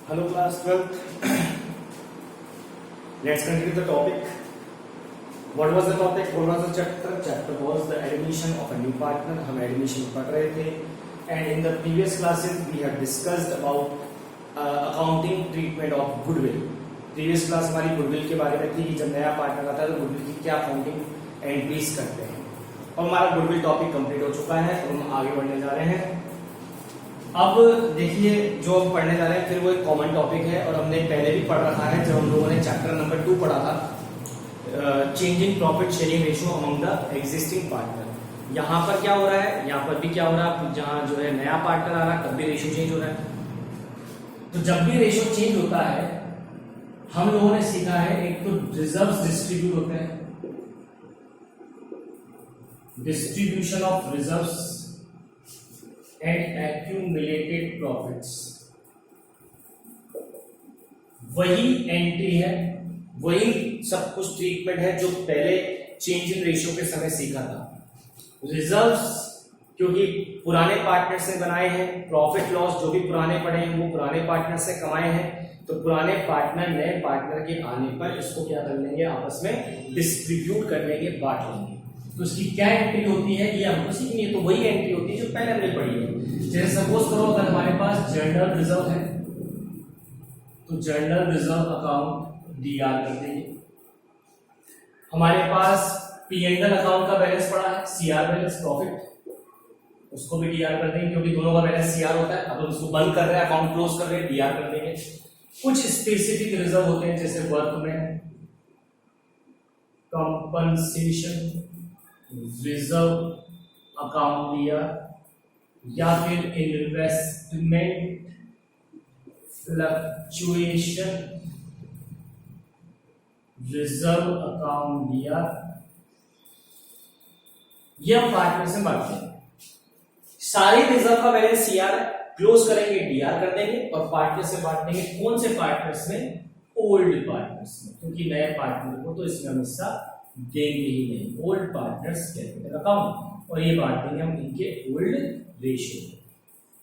Hello class 12th. Let's continue the topic. What was the topic? What was the chapter? Chapter was the admission of a new partner. हम admission पढ़ रहे थे. And in the previous classes we have discussed about accounting treatment of goodwill. Previous class हमारी goodwill के बारे में थी कि जब नया partner आता है तो goodwill की क्या accounting entries करते हैं. और हमारा goodwill topic complete हो चुका है और हम आगे बढ़ने जा रहे हैं. अब देखिए जो हम पढ़ने जा रहे हैं फिर वो एक कॉमन टॉपिक है और हमने पहले भी पढ़ रखा है जब हम लोगों ने चैप्टर नंबर 2 पढ़ा था changing profit sharing ratio among the existing partner. यहाँ पर क्या हो रहा है, यहाँ पर भी क्या हो रहा है, जहाँ जो है नया पार्टनर आ रहा है तब भी रेशियो चेंज हो रहा है. तो जब भी रेशियो चेंज होता है हम लोगों ने सीखा है एक तो रिजर्व्स डिस्ट्रीब्यूट होते हैं, distribution of reserves and accumulated profits. वही एंट्री है, वही सब कुछ ट्रीटमेंट है जो पहले चेंज इन रेशियो के समय सीखा था. रिजर्व्स क्योंकि पुराने पार्टनर से बनाए हैं, प्रॉफिट लॉस जो भी पुराने पड़े हैं वो पुराने पार्टनर से कमाए हैं, तो पुराने पार्टनर नए पार्टनर के आने पर इसको क्या कर लेंगे, आपस में डिस्ट्रीब्यूट कर लेंगे, बांट लेंगे. तो इसकी क्या एंट्री होती है ये हमको सीखनी है. तो वही एंट्री होती है जो पहले हमने पढ़ी है. जैसे सपोज करो अगर हमारे पास जनरल रिजर्व है तो जनरल रिजर्व अकाउंट डीआर कर देंगे. हमारे पास पी&एल अकाउंट का बैलेंस पड़ा है, सीआर बैलेंस प्रॉफिट, उसको भी डीआर कर देंगे क्योंकि दोनों का बैलेंस सीआर होता है. अब हम उसको बंद कर रहे हैं, अकाउंट क्लोज कर रहे हैं, डीआर कर देंगे. कुछ स्पेसिफिक रिजर्व होते हैं जैसे वर्क में कंपनसेशन रिजर्व अकाउंट दिया, या फिर इन्वेस्टमेंट फ्लक्चुएशन रिजर्व अकाउंट दिया. ये हम पार्टनर से बांटते हैं. सारे रिजर्व का बैलेंस सीआर क्लोज करेंगे, डीआर कर देंगे और पार्टनर से बांट देंगे. कौन से पार्टनर्स में? ओल्ड पार्टनर्स में, क्योंकि नए पार्टनर को तो इसमें हम हिस्सा देंगे ही नहीं. ओल्ड पार्टनर्स कैपिटल अकाउंट, और ये बांट देंगे हम इनके ओल्ड रेशियो.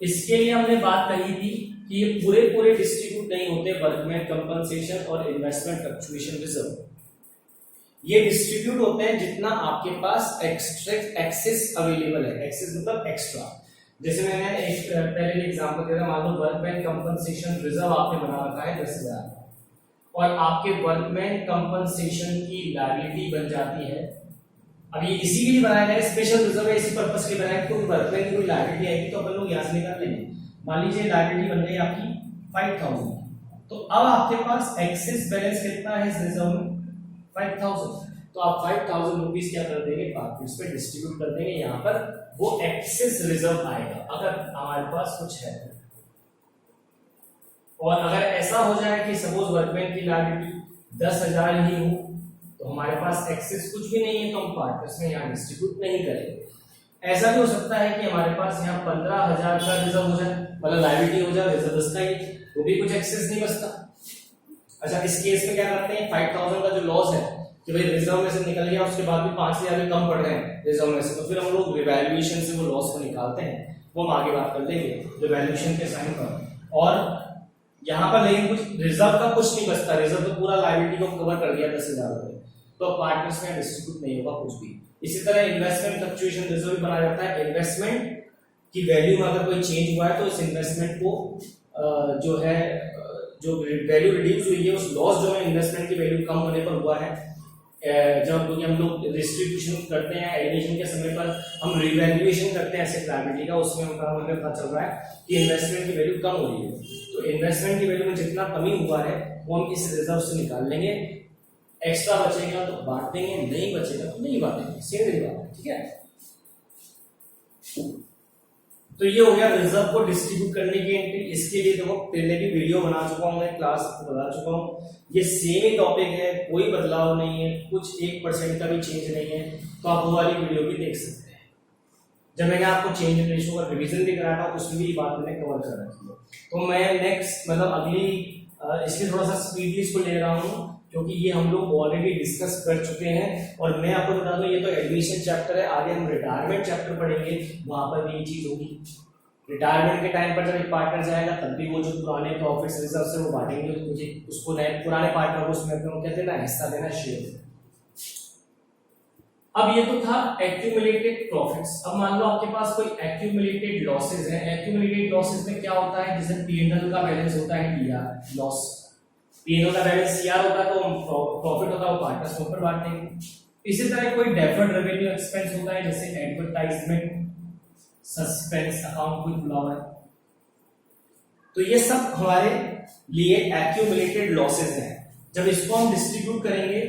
इसके लिए हमने बात कही थी कि ये पूरे डिस्ट्रीब्यूट नहीं होते. वर्कमैन कंपनसेशन और इन्वेस्टमेंट फ्लक्चुएशन रिजर्व ये डिस्ट्रीब्यूट होते हैं जितना आपके पास एक्सेस अवेलेबल है. एक्सेस मतलब एक्स्ट्रा. जैसे मैंने एक पहले एग्जांपल दिया था, मान लो वर्कमैन कंपनसेशन रिजर्व आपने बना रखा है 10,000 और आपके वर्कमैन कंपनसेशन की लायबिलिटी बन जाती है. अब ये इसी के लिए बनाया गया है, स्पेशल रिजर्व है, इसी पर्पस के लिए बनाया है. कोई वर्कमैन की कोई लायबिलिटी आएगी तो अपन लोग यहाँ से निकाल लेंगे. मान लीजिए लायबिलिटी बन गई आपकी 5,000, तो अब आपके पास एक्सेस बैलेंस कितना है इस रिजर्व में? 5,000. तो आप 5,000 रुपीज क्या कर देंगे, पार्टनर्स पे डिस्ट्रीब्यूट कर देंगे. यहाँ पर वो एक्सेस रिजर्व आएगा अगर हमारे पास कुछ है. और अगर ऐसा हो जाए कि सपोज वर्कमैन की लायबिलिटी 10,000 ही हो तो हमारे पास एक्सेस कुछ भी नहीं है तो हम पार्टनर्स में यहाँ डिस्ट्रीब्यूट नहीं करेंगे. ऐसा भी हो सकता है कि हमारे पास यहाँ 15,000 का रिजर्व हो जाए, मतलब लायबिलिटी हो जाए, रिजर्व बचता ही वो भी कुछ एक्सेस नहीं बचता. अच्छा, इस केस में क्या करते हैं, 5,000 का जो लॉस है कि भाई रिजर्व में से निकल गया, उसके बाद भी 5,000 कम पड़ रहे हैं रिजर्व में से, तो फिर हम लोग रिवैल्यूएशन से वो लॉस को निकालते हैं. वो हम आगे बात कर लेंगे रिवैल्यूएशन के साइन पर. और यहाँ पर लेकिन कुछ रिजर्व का कुछ नहीं बचता. रिजर्व तो पूरा लायबिलिटी को कवर कर दिया 10,000 रुपए, तो पार्टनर्स में डिस्ट्रीब्यूट नहीं होगा कुछ भी. इसी तरह इन्वेस्टमेंट फ्लक्चुएशन रिजर्व बनाया जाता है. इन्वेस्टमेंट की वैल्यू में अगर कोई चेंज हुआ है तो इस इन्वेस्टमेंट को जो है जो वैल्यू रिड्यूस हुई है, उस लॉस जो है इन्वेस्टमेंट की वैल्यू कम होने पर हुआ है. जब हम लोग डिस्ट्रीब्यूशन करते हैं एडमिशन के समय पर हम रिवैल्यूएशन करते हैं एसेट लायबिलिटी का, उसमें हमें पता चल रहा है कि इन्वेस्टमेंट की वैल्यू कम हो रही है. तो इन्वेस्टमेंट की वैल्यू में जितना कमी हुआ है वो हम इस रिजर्व से निकाल लेंगे. एक्स्ट्रा बचेगा तो बांट देंगे, नहीं बचेगा तो नहीं बांटेंगे. सीधी बात है, ठीक है. तो ये हो गया रिजर्व को डिस्ट्रीब्यूट करने की एंट्री. इसके लिए देखो पहले भी वीडियो बना चुका हूं, मैं क्लास बता चुका हूं. ये सेम ही टॉपिक है, कोई बदलाव नहीं है, कुछ 1% का भी चेंज नहीं है. तो आप वो वाली वीडियो भी देख सकते हैं. जब मैंने आपको चेंज इन रेशियो का रिवीजन भी कराया था उसमें भी ये बात मैंने कवर कर रखी है. तो मैं नेक्स्ट मतलब अगली इसलिए थोड़ा सा स्पीडली इसको ले रहा हूँ क्योंकि ये हम लोग ऑलरेडी डिस्कस कर चुके हैं. और मैं आपको बता दूं ये तो एडमिशन चैप्टर है, आगे हम रिटायरमेंट चैप्टर पढ़ेंगे, वहां पर भी ये चीज होगी. रिटायरमेंट के टाइम पर जब एक पार्टनर जाएगा तब भी वो जो पुराने प्रॉफिट्स रिजर्व से वो बांटेंगे, तो मुझे उसको नए पुराने पार्टनर को उसमें अपने क्या देना, हिस्सा देना, शेयर देना। अब ये तो था एक्यूमुलेटेड प्रॉफिट्स। अब मान लो आपके पास कोई एक्यूमुलेटेड लॉसेस है। एक्यूमुलेटेड लॉसेस में क्या होता है, जैसे पीएनएल का बैलेंस होता है टीआर लॉस, पीएनएल का बैलेंस सीआर होता है, तो प्रॉफिट होता है वो पार्टनर्स के ऊपर बांट देंगे। इसी तरह कोई डेफर्ड रेवेन्यू एक्सपेंस होता है, जैसे एडवर्टाइजमेंट सस्पेंस अकाउंट कोई खुला हुआ है, तो ये सब हमारे लिए एक्यूमुलेटेड लॉसेस हैं। जब इसको हम डिस्ट्रीब्यूट करेंगे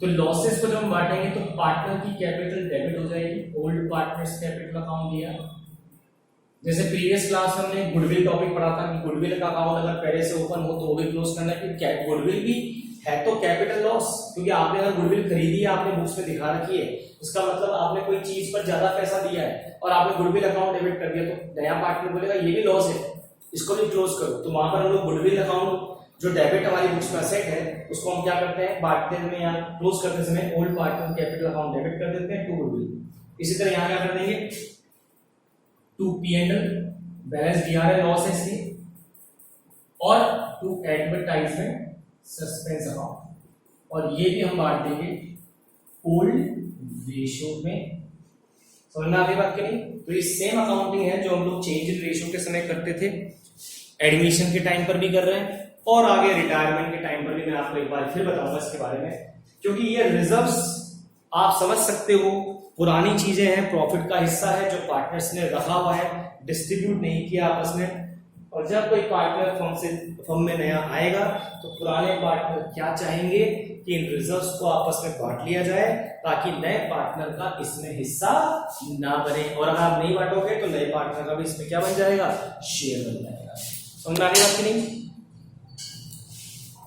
तो लॉसेस को जब हम बांटेंगे तो पार्टनर की कैपिटल डेबिट हो जाएगी, ओल्ड पार्टनर्स कैपिटल अकाउंट दिया। जैसे प्रीवियस क्लास में हमने गुडविल टॉपिक पढ़ा था कि गुडविल का अकाउंट अगर पहले से ओपन हो तो वो भी क्लोज करना है, क्योंकि गुडविल भी है तो कैपिटल लॉस, क्योंकि आपने अगर गुडविल खरीदी है, आपने बुक्स में दिखा रखी है, इसका मतलब आपने कोई चीज पर ज्यादा पैसा दिया है और आपने गुडविल अकाउंट डेबिट कर दिया, तो नया पार्टनर बोलेगा ये भी लॉस है, इसको भी क्लोज करो। तो वहां पर हम लोग गुडविल अकाउंट जो डेबिट हमारी बुक्स में असेट है उसको हम क्या करते हैं, बांटते में या क्लोज करते समय old partner capital account debit कर देते हैं टू गुडविल। इसी तरह यहां क्या कर देंगे, to PNL balance DRL loss है इसलिए, और टू एडवर्टाइजमेंट सस्पेंस अकाउंट, और ये भी हम बांट देंगे ओल्ड रेशियो में। समझ में आ गई बात करें? तो ये सेम अकाउंटिंग है जो हम लोग चेंज इन रेशियो के समय करते थे, एडमिशन के टाइम पर भी कर रहे हैं और आगे रिटायरमेंट के टाइम पर भी। मैं आपको एक बार फिर बताऊंगा इसके बारे में, क्योंकि ये रिजर्व्स आप समझ सकते हो पुरानी चीजें हैं, प्रॉफिट का हिस्सा है जो पार्टनर्स ने रखा हुआ है, डिस्ट्रीब्यूट नहीं किया आपस में। और जब कोई पार्टनर फर्म में नया आएगा तो पुराने पार्टनर क्या चाहेंगे कि इन रिजर्व्स को आपस में बांट लिया जाए ताकि नए पार्टनर का इसमें हिस्सा ना बने, और अगर आप नहीं बांटोगे तो नए पार्टनर का भी इसमें क्या बन जाएगा, शेयर बन जाएगा। समझ में आ गई बात की नहीं?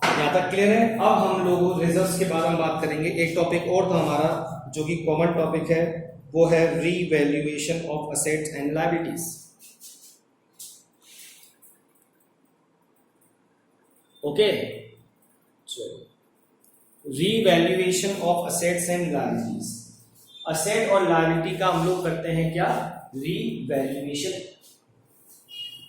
यहां तक क्लियर है? अब हम लोग रिजर्व्स के बारे में बात करेंगे। एक टॉपिक और था हमारा जो कि कॉमन टॉपिक है, वो है revaluation of assets and liabilities. Okay, revaluation of assets and liabilities. Asset और लायबिलिटी का हम लोग करते हैं क्या, रीवैल्यूएशन,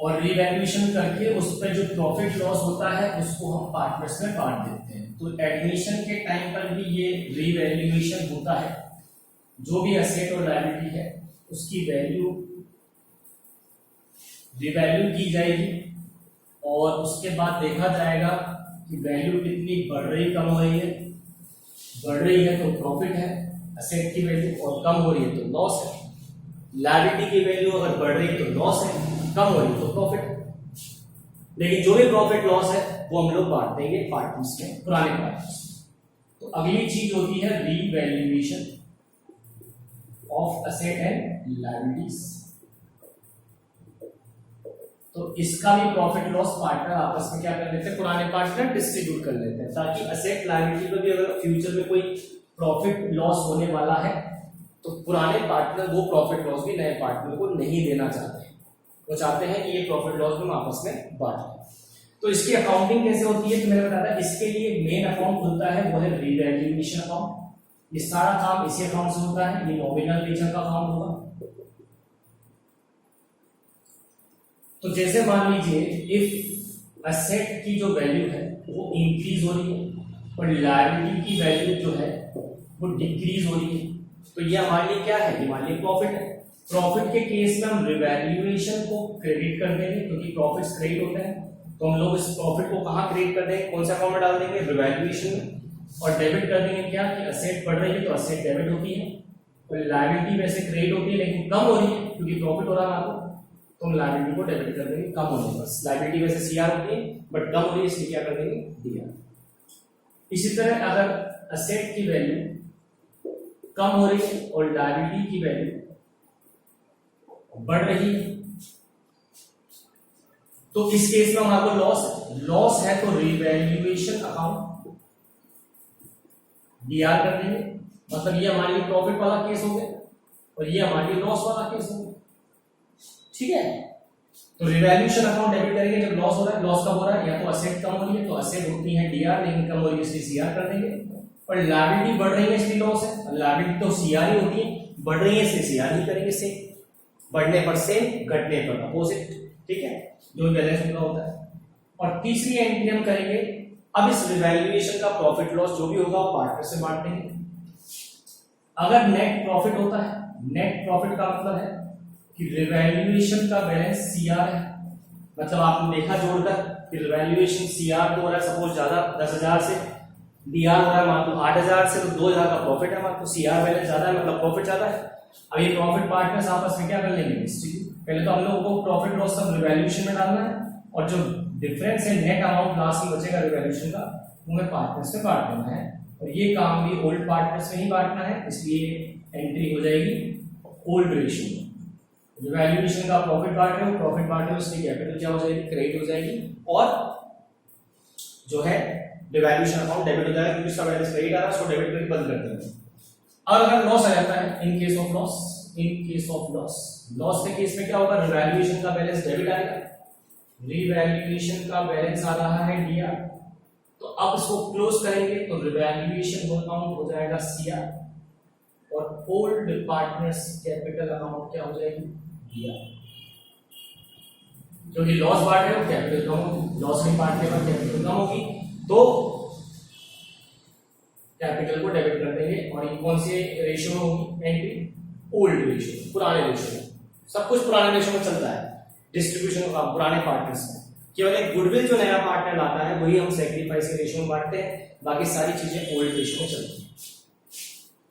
और रीवैल्यूएशन करके उस पर जो प्रॉफिट लॉस होता है उसको हम पार्टनर्स में बांट देते हैं। तो एडमिशन के टाइम पर भी ये रीवैल्यूएशन होता है, जो भी असेट और लायबिलिटी है उसकी वैल्यू रिवैल्यू की जाएगी, और उसके बाद देखा जाएगा कि वैल्यू कितनी बढ़ रही कम हो रही है। बढ़ रही है तो प्रॉफिट है असेट की वैल्यू, और कम हो रही है तो लॉस है। लायबिलिटी की वैल्यू अगर बढ़ रही है तो लॉस है, कम हो रही है तो प्रॉफिट है। लेकिन जो भी प्रॉफिट लॉस है वो हम लोग बांट देंगे पार्टनर्स में, पुराने पार्टनर्स। तो अगली चीज होती है revaluation of asset and liabilities. तो इसका भी प्रॉफिट लॉस पार्टनर आपस में क्या कर लेते हैं, पुराने पार्टनर डिस्ट्रीब्यूट कर लेते हैं, ताकि असेट लायबिलिटी पर भी अगर फ्यूचर में कोई प्रॉफिट लॉस होने वाला है तो पुराने पार्टनर वो प्रॉफिट लॉस भी नए पार्टनर को नहीं देना चाहते हैं, वो चाहते हैं कि ये प्रॉफिट लॉस भी आपस में बांट लें। तो इसकी अकाउंटिंग कैसे होती है, तो मैंने बताया था इसके लिए मेन अकाउंट खुलता है वो है रीवैल्यूएशन अकाउंट। ये सारा काम इसी अकाउंट से होता है, ये नॉमिनल नेचर का अकाउंट होगा। तो जैसे मान लीजिए इफ असेट की जो वैल्यू है वो इंक्रीज हो रही है और लायबिलिटी की वैल्यू जो है वो डिक्रीज हो रही है, तो ये हमारे लिए क्या है, ये हमारे लिए प्रॉफिट है। प्रॉफिट के केस में हम रिवैल्यूएशन को क्रेडिट कर देंगे, क्योंकि प्रॉफिट्स क्रेडिट होते हैं, तो हम लोग इस प्रॉफिट को कहां क्रेडिट कर देंगे, कौन सा अकाउंट में डाल देंगे, रिवैल्यूएशन में। और डेबिट कर देंगे क्या, कि असेट बढ़ रही है तो असेट डेबिट होती है, और लायबिलिटी वैसे क्रेडिट होती है लेकिन कम हो रही है क्योंकि प्रॉफिट हो रहा है आपको, तो हम लायबिलिटी को डेबिट कर देंगे कम होने पर। लायबिलिटी वैसे सीआर होती है बट कम हो रही है इसलिए क्या कर देंगे, डीआर। इसी तरह अगर असेट की वैल्यू कम हो रही है और लायबिलिटी की वैल्यू बढ़ रही है, तो इस केस में हमारे लॉस है तो रिवैल्यूएशन अकाउंट डीआर कर देंगे, मतलब ये हमारे लिए प्रॉफिट वाला केस हो गया और ये हमारे लिए लॉस वाला केस हो गया। ठीक है, तो रिवैल्यूएशन अकाउंट डेबिट करेंगे जब लॉस हो रहा है। लॉस कब हो रहा है, या तो असेट कम हो रही है तो असेट होती है डीआर, लेकिन कम हो रही है इसलिए सीआर कर देंगे। और लायबिलिटी बढ़ रही है इसलिए लॉस है, लायबिलिटी तो सीआर ही होती है, बढ़ रही है इसलिए सीआर ही करेंगे। से बढ़ने पर सेम, घटने पर अपोजिट, ठीक है, जो बैलेंस उनका होता है। और तीसरी एंट्री हम करेंगे, अब इस रिवैल्यूएशन का प्रॉफिट लॉस जो भी होगा वो पार्टनर से बांट देंगे। अगर नेट प्रॉफिट होता है, नेट प्रॉफिट का मतलब है कि रिवैल्यूएशन का बैलेंस सीआर है, मतलब आपने देखा जोड़कर कि रिवैल्यूएशन सीआर तो हो रहा है सपोज ज्यादा 10,000 से, डीआर हो रहा है मान लो 8,000 से, तो 2,000 का प्रॉफिट है, मान लो सीआर बैलेंस ज्यादा है मतलब प्रॉफिट ज्यादा है। अब ये प्रॉफिट पार्टनर्स आपस में क्या कर लेंगे, डिस्ट्रीब्यूट। पहले तो हम लोगों को प्रॉफिट लॉस सब रिवैल्यूएशन में डालना है और जो डिफरेंस है नेट अमाउंट लास्ट में बचेगा रिवैल्यूएशन का, वो हमें पार्टनर्स में बांट देना है। और ये काम भी ओल्ड पार्टनर्स में ही बांटना है, इसलिए एंट्री हो जाएगी ओल्ड रेशियो में। रिवैल्यूएशन का प्रॉफिट बांट रहे हो, प्रॉफिट बांट रहे हो, उसकी कैपिटल क्या हो जाएगी, क्रेडिट हो जाएगी, और जो है रिवैल्यूएशन अकाउंट डेबिट हो जाएगा, क्योंकि इसका बैलेंस क्रेडिट आ रहा है, उसको डेबिट करके बंद कर देंगे। और अगर लॉस आ जाता है, in case of loss, in case of loss, loss के केस में क्या होगा, रिवैल्यूएशन का बैलेंस डेबिट आएगा, रिवैल्यूएशन का बैलेंस आ रहा है डीआर, तो अब इसको क्लोज करेंगे तो रिवैल्यूएशन अकाउंट हो जाएगा सीआर, और ओल्ड पार्टनर्स कैपिटल अकाउंट क्या हो जाएगी, डीआर। जो कि लॉस बांट रहे हो कैपिटल कम होगी, लॉस नहीं बांटने पर कैपिटल कम होगी, तो कैपिटल को डेबिट कर देंगे। और ये कौन से रेशियो में होगी एंट्री, ओल्ड रेशियो, पुराने रेशियो में। सब कुछ पुराने रेशियो में चलता है डिस्ट्रीब्यूशन का, पुराने पार्टनर्स में। केवल एक गुडविल जो नया पार्टनर लाता है वही हम सैक्रिफाइस के रेशियो में बांटते हैं, बाकी सारी चीजें ओल्ड रेशियो में चलती है।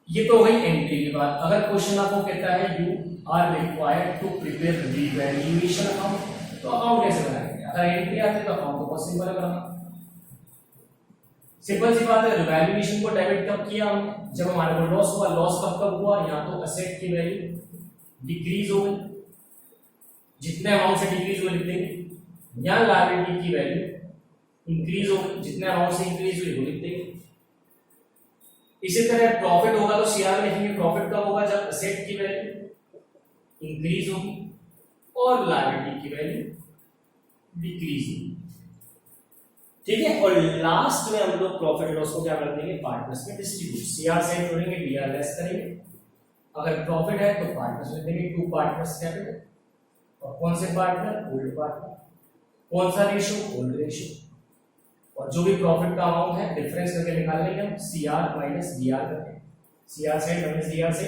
ये तो वही एंट्री की बात। अगर क्वेश्चन आपको कहता है you are required to prepare revaluation account, तो अकाउंट कैसे बनाएंगे, अगर एंट्री आती है तो अकाउंट तो बहुत सिंपल है बनाना, सिंपल सी बात है। रिवैल्यूएशन को डेबिट कब किया हमने, जब हमारे को लॉस हुआ। लॉस कब कब हुआ, या तो असेट की वैल्यू डिक्रीज हो गई, जितने अमाउंट से डिक्रीज हुई लिख देंगे, या लायबिलिटी की वैल्यू इंक्रीज हो गई, जितने अमाउंट से इंक्रीज हुई वो लिख देंगे। इसी तरह प्रॉफिट होगा तो सीआर लिखेंगे, प्रॉफिट कब होगा, जब असेट की वैल्यू इंक्रीज होगी और लायबिलिटी की वैल्यू डिक्रीज होगी, ठीक है। और लास्ट में हम लोग प्रॉफिट लॉस को क्या कर देंगे, पार्टनर्स में डिस्ट्रीब्यूट, सीआर से जोड़ेंगे, डीआर लेस करेंगे। अगर प्रॉफिट है तो पार्टनर्स में देंगे, टू पार्टनर्स कैपिटल, और कौन से पार्टनर, ओल्ड पार्टनर, कौन सा रेशियो, ओल्ड रेशियो, और जो भी प्रॉफिट का अमाउंट है डिफरेंस करके निकाल लेंगे हम, सीआर माइनस डीआर करके, सीआर से माइनस डीआर से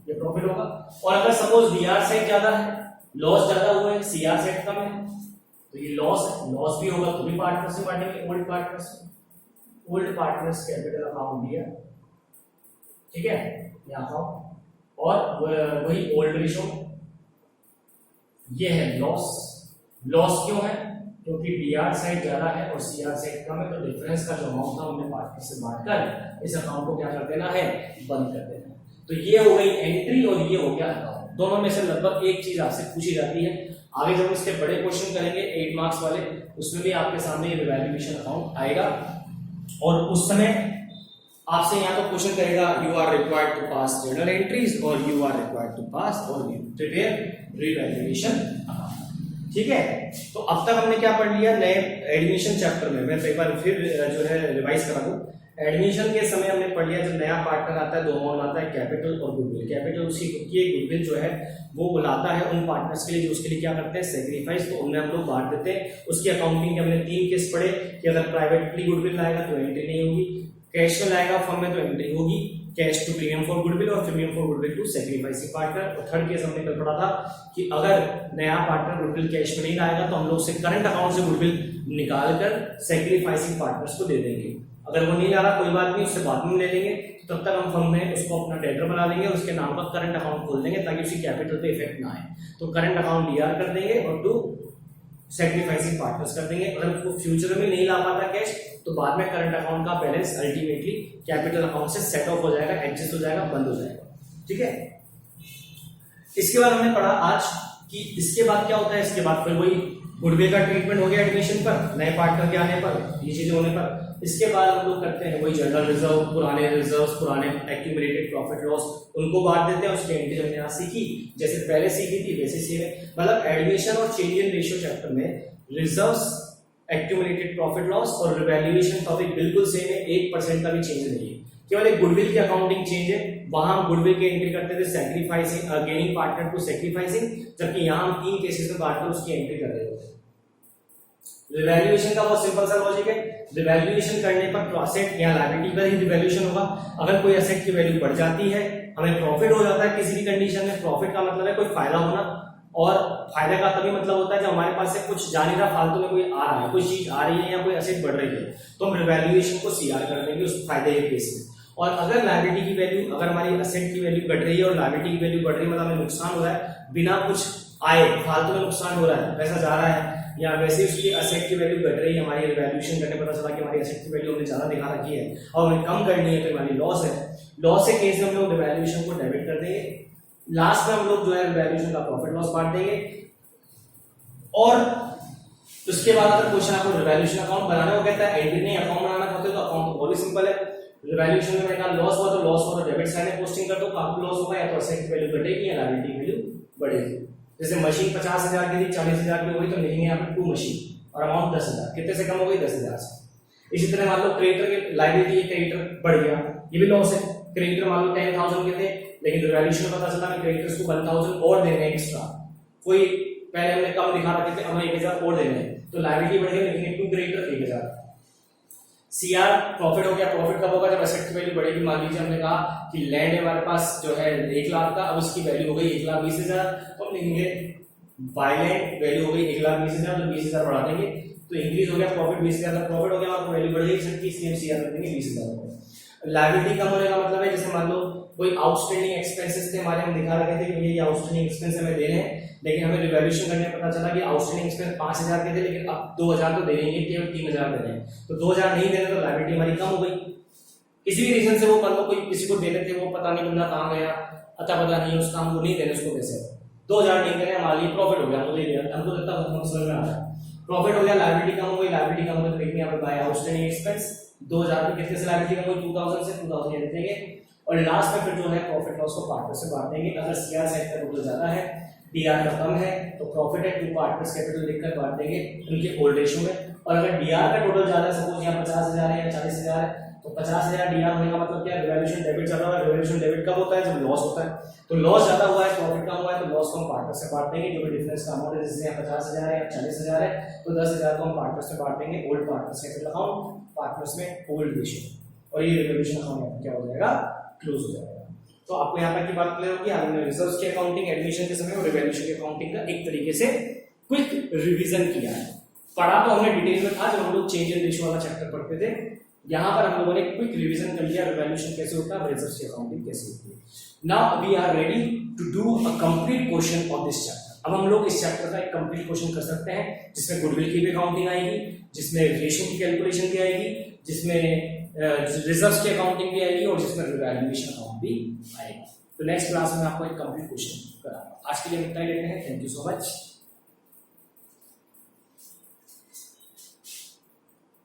ये प्रॉफिट होगा। और अगर सपोज डीआर से ज्यादा है, लॉस ज्यादा हुआ है, सीआर से कम है, तो ये लॉस है, लॉस भी होगा तो भी पार्टनर्स में बांटेंगे, ओल्ड पार्टनर्स में, ओल्ड पार्टनर्स कैपिटल अकाउंट दिया, ठीक है, यहाँ अकाउंट, और वही ओल्ड रेशियो। ये है लॉस, लॉस क्यों है, क्योंकि डीआर साइड ज्यादा है और सीआर साइड कम है, तो डिफरेंस का जो अमाउंट था हमने पार्टनर से बांटकर इस अकाउंट को क्या कर देना है, बंद कर देना है। तो ये हो गई एंट्री और ये हो गया अकाउंट। दोनों में से लगभग एक चीज आपसे पूछी जाती है, आगे जब इसके बड़े क्वेश्चन करेंगे 8 मार्क्स वाले, उसमें भी आपके सामने रिवैल्यूएशन अकाउंट आएगा, और उस समय आपसे यहाँ तो क्वेश्चन करेगा you are required to pass journal entries और you are required to pass और प्रिपेयर रिवैल्यूएशन अकाउंट, ठीक है। तो अब तक हमने क्या पढ़ लिया, नए एडमिशन चैप्टर में, मैं एक बार फिर जो है रिवाइज करा दूं। एडमिशन के समय हमने पढ़ लिया, जब नया पार्टनर आता है दो अमाउंट आता है, कैपिटल और गुडविल। कैपिटल उसकी खुद की, गुडविल जो है वो बुलाता है उन पार्टनर्स के लिए जो उसके लिए क्या करते हैं, सेक्रीफाइस, तो उन्हें हम लोग बांट देते हैं। उसकी अकाउंटिंग के हमने 3 केस पढ़े कि अगर प्राइवेटली गुडविल लाएगा तो एंट्री नहीं होगी, कैश में लाएगा फर्म में तो एंट्री होगी, cash to premium for goodwill और premium for goodwill to sacrificing partner. और थर्ड केस हमने कल पढ़ा था कि अगर नया पार्टनर गुडविल कैश में नहीं लाएगा तो हम लोग उसे करंट अकाउंट से गुडविल निकाल कर सेक्रीफाइसिंग पार्टनर्स को दे देंगे। अगर वो नहीं ला रहा कोई बात नहीं, उससे बाद में ले लेंगे, तब तक हम फर्म में उसको अपना डेटर बना देंगे और उसके नाम पर करंट अकाउंट खोल देंगे ताकि उसकी कैपिटल पे इफेक्ट ना आए। तो करंट अकाउंट डीआर कर देंगे और टू सेक्रीफाइसिंग पार्टनर्स कर देंगे। अगर वो फ्यूचर में नहीं ला पाता कैश तो बाद में करंट अकाउंट का बैलेंस अल्टीमेटली कैपिटल अकाउंट से सेट ऑफ हो जाएगा, एडजस्ट हो जाएगा, बंद हो जाएगा, ठीक है। इसके बाद हमने पढ़ा आज कि इसके बाद क्या होता है, इसके बाद फिर वही गुडविल का ट्रीटमेंट हो गया एडमिशन पर, नए पार्टनर के आने पर, ये चीजें होने पर। इसके बाद हम लोग करते हैं वही जनरल रिजर्व, पुराने रिजर्व्स, पुराने एक्यूमुलेटेड प्रॉफिट लॉस, उनको बांट देते हैं। उसकी एंट्री हमने यहाँ सीखी, जैसे पहले सीखी थी वैसे सीखे। मतलब एडमिशन और चेंज इन रेशियो चैप्टर में रिजर्व्स, एक्यूमुलेटेड प्रॉफिट लॉस और रिवैल्यूएशन टॉपिक बिल्कुल सेम है, 1% का भी चेंज नहीं है। केवल एक गुडविल की अकाउंटिंग चेंज है, वहां हम गुडविल की एंट्री करते थे sacrificing gaining partner to sacrificing, जबकि यहाँ हम 3 केसेस में बांटकर उसकी एंट्री कर रहे होते हैं। रिवैल्यूएशन का बहुत सिंपल सा लॉजिक है, रिवैल्यूएशन करने पर एसेट या लायबिलिटी का ही रिवैल्यूएशन होगा। अगर कोई एसेट की वैल्यू बढ़ जाती है, हमें प्रॉफिट हो जाता है किसी भी कंडीशन में। प्रॉफिट का मतलब है कोई फायदा होना, और फायदे का तभी मतलब होता है जब हमारे पास से कुछ जा नहीं रहा, फालतू में कोई आ रहा है, कोई चीज आ रही है या कोई एसेट बढ़ रही है, तो हम रिवैल्यूएशन को सीआर कर देंगे उस फायदे के केस में। और अगर लायबिलिटी की वैल्यू, अगर हमारी एसेट की वैल्यू घट रही है और लायबिलिटी की वैल्यू बढ़ रही है, मतलब हमें नुकसान हो रहा है, बिना कुछ आए फालतू में नुकसान हो रहा है, पैसा जा रहा है, या वैसे उसकी एसेट की वैल्यू घट रही है, हमारी रिवैल्यूएशन करने पता चला कि हमारी एसेट की वैल्यू हमने ज्यादा दिखा रखी है और हमें कम करनी है, तो हमारी लॉस है। लॉस के केस में हम लोग रिवैल्यूएशन को डेबिट कर देंगे। लास्ट में हम लोग जो है रिवैल्यूएशन का प्रॉफिट लॉस बांट देंगे। और उसके बाद अगर क्वेश्चन आपको रिवैल्यूएशन अकाउंट बनाना हो, कहता है एंट्री नहीं अकाउंट बनाना चाहते हो, तो अकाउंट तो बहुत ही सिंपल है। रिवैल्यूएशन में मैंने कहा लॉस हुआ तो लॉस हुआ तो डेबिट साइड में पोस्टिंग कर दो, आपको लॉस होगा या तो एसेट की वैल्यू घटेगी या लायबिलिटी की वैल्यू बढ़ेगी। जैसे मशीन 50,000 की थी 40,000 की हो गई, तो लिखेंगे यहाँ पे 2 मशीन और अमाउंट 10,000, कितने से कम हो गई 10,000 से। इसी तरह मान लो क्रेडिटर की लायबिलिटी, क्रेडिटर बढ़ गया, ये भी लॉस है। क्रेडिटर मान लो 10,000 के थे, लेकिन रिवैल्यूएशन में पता चला कि क्रेडिटर्स को 1,000 और देने हैं एक्स्ट्रा, कोई पहले हमने कम दिखा रखे थे, हमें 1,000 और देने हैं, तो लायबिलिटी बढ़ गई, लेकिन 2 क्रेडिटर 1,000। सीआर प्रॉफिट हो गया। प्रॉफिट कब होगा? जब एसेट की वैल्यू बढ़ेगी। मान लीजिए हमने कहा कि लैंड है हमारे पास जो है 1 लाख का, अब उसकी वैल्यू हो गई 1,20,000, तो हम लिखेंगे बाय लैंड वैल्यू हो गई 1,20,000, तो 20,000 बढ़ा देंगे, तो इंक्रीज हो गया प्रॉफिट 20,000 का प्रॉफिट हो गया, आपको वैल्यू बढ़ गई इसकी, इसलिए हम सीआर रखेंगे 20,000। लायबिलिटी कम होने का मतलब है जैसे मान लो कोई आउटस्टैंडिंग एक्सपेंसेस थे हमारे, हम दिखा रखे थे कि ये आउटस्टैंडिंग एक्सपेंस हमें देने हैं, लेकिन हमें रिवैल्यूएशन करने पता चला कि आउटस्टैंडिंग एक्सपेंस 5,000 के थे, लेकिन अब 2,000 तो देने ही केवल 3,000 देने हैं, तो 2,000 नहीं देने तो लायबिलिटी हमारी कम हो गई। किसी भी रीजन से वो मान लो कोई किसी को देने थे, वो पता नहीं बंदा कहाँ गया, अता पता नहीं, उस काम को नहीं देने, उसको पैसे 2,000 नहीं देने, हमारे लिए प्रॉफिट हो गया, हमको दे दिया, हमको लगता है समझ में आ रहा है। प्रॉफिट हो गया, लायबिलिटी कम हो गई, लायबिलिटी कम हो गई तो लिखेंगे यहाँ पे बाय आउटस्टैंडिंग एक्सपेंस 2,000 में कितने से लायबिलिटी कम हुई 2,000 से, 2,000 ये देंगे। और लास्ट में फिर जो है प्रॉफिट लॉस को पार्टनर से बांट देंगे। अगर सीआर सेट का टोटल ज्यादा है, डीआर का कम है, तो प्रॉफिट है 2 पार्टनर्स कैपिटल लिखकर बांट देंगे उनके ओल्ड रेशियो में। और अगर डीआर का टोटल ज्यादा है, सपोज यहाँ 50,000 है या 40,000 है, तो 50,000 डीआर होने का मतलब क्या? रिवैल्यूएशन डेबिट ज्यादा हुआ है। रिवैल्यूएशन डेबिट कब होता है? जब लॉस होता है। तो लॉस ज्यादा हुआ है, प्रॉफिट कम हुआ है, तो लॉस को हम पार्टनर से बांट देंगे। जो भी डिफरेंस का अमाउंट है, जैसे यहाँ 50,000 है या 40,000 है, तो 10,000 को हम पार्टनर से बांट देंगे। Old partners capital account, partners में ओल्ड रेशियो, और ये रिवैल्यूएशन अकाउंट क्या हो जाएगा? क्लोज हो जाएगा। तो आपको यहाँ तक की बात क्लियर होगी। हमने रिजर्व्स की अकाउंटिंग एडमिशन के समय और रिवैल्यूएशन की अकाउंटिंग का एक तरीके से क्विक रिवीजन किया है। पढ़ा तो हमने डिटेल में था जब हम लोग चेंज इन रेशियो वाला चैप्टर पढ़ते थे। यहाँ पर हम लोगों ने क्विक रिवीजन कर लिया, रिवैल्यूएशन कैसे होता है, रिजर्व्स की अकाउंटिंग कैसे होती है। Now we are ready to do a complete question of this chapter. अब हम लोग इस चैप्टर का एक कंप्लीट क्वेश्चन कर सकते हैं, जिसमें गुडविल की भी अकाउंटिंग आएगी, जिसमें रेशियो की कैलकुलेशन भी आएगी, जिसमें रिजर्व्स की अकाउंटिंग भी आएगी, और जिसमें रिवैल्यूएशन अकाउंट भी आएगी। तो नेक्स्ट क्लास में आपको एक कंप्लीट क्वेश्चन कराऊंगा। आज के लिए इतना ही लेते हैं। Thank you so much.